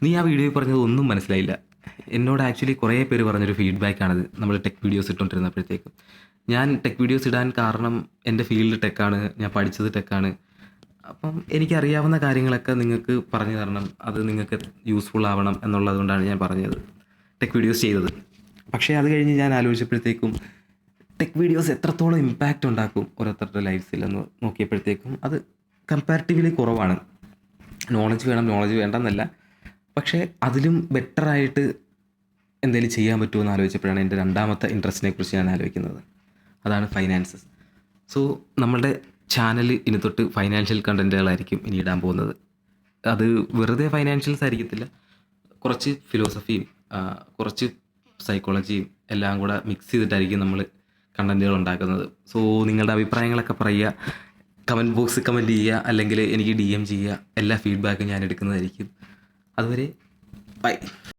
നീ ആ വീഡിയോയിൽ പറഞ്ഞത് ഒന്നും മനസ്സിലായില്ല. എന്നോട് ആക്ച്വലി കുറേ പേര് പറഞ്ഞൊരു ഫീഡ്ബാക്കാണിത് നമ്മൾ ടെക് വീഡിയോസ് ഇട്ടുകൊണ്ടിരുന്നപ്പോഴത്തേക്കും. ഞാൻ ടെക് വീഡിയോസ് ഇടാൻ കാരണം എൻ്റെ ഫീൽഡ് ടെക്കാണ്, ഞാൻ പഠിച്ചത് ടെക്കാണ്. അപ്പം എനിക്കറിയാവുന്ന കാര്യങ്ങളൊക്കെ നിങ്ങൾക്ക് പറഞ്ഞു തരണം, അത് നിങ്ങൾക്ക് യൂസ്ഫുൾ ആവണം എന്നുള്ളത് കൊണ്ടാണ് ഞാൻ പറഞ്ഞത്, ടെക് വീഡിയോസ് ചെയ്തത്. പക്ഷേ അത് കഴിഞ്ഞ് ഞാൻ ആലോചിച്ചപ്പോഴത്തേക്കും ടെക് വീഡിയോസ് എത്രത്തോളം ഇമ്പാക്റ്റ് ഉണ്ടാക്കും ഓരോരുത്തരുടെ ലൈഫിൽ എന്ന് നോക്കിയപ്പോഴത്തേക്കും അത് കമ്പാരിറ്റീവ്ലി കുറവാണ്. നോളജ് വേണം, നോളജ് വേണ്ടെന്നല്ല, പക്ഷേ അതിലും ബെറ്ററായിട്ട് എന്തെങ്കിലും ചെയ്യാൻ പറ്റുമോ എന്ന് ആലോചിച്ചപ്പോഴാണ് എൻ്റെ രണ്ടാമത്തെ ഇൻട്രസ്റ്റിനെ കുറിച്ച് ഞാൻ ആലോചിക്കുന്നത്. അതാണ് ഫൈനാൻസസ്. സോ നമ്മളുടെ ചാനൽ ഇനി തൊട്ട് ഫൈനാൻഷ്യൽ കണ്ടൻറ്റുകളായിരിക്കും ഇനി ഇടാൻ പോകുന്നത്. അത് വെറുതെ ഫൈനാൻഷ്യൽസ് ആയിരിക്കത്തില്ല, കുറച്ച് ഫിലോസഫിയും കുറച്ച് സൈക്കോളജിയും എല്ലാം കൂടെ മിക്സ് ചെയ്തിട്ടായിരിക്കും നമ്മൾ കണ്ടൻറ്റുകൾ ഉണ്ടാക്കുന്നത്. സോ നിങ്ങളുടെ അഭിപ്രായങ്ങളൊക്കെ പറയുക, കമൻറ്റ് ബോക്സ് കമൻറ്റ് ചെയ്യുക, അല്ലെങ്കിൽ എനിക്ക് DM ചെയ്യുക. എല്ലാ ഫീഡ്ബാക്കും ഞാൻ എടുക്കുന്നതായിരിക്കും. അതുവരെ ബൈ.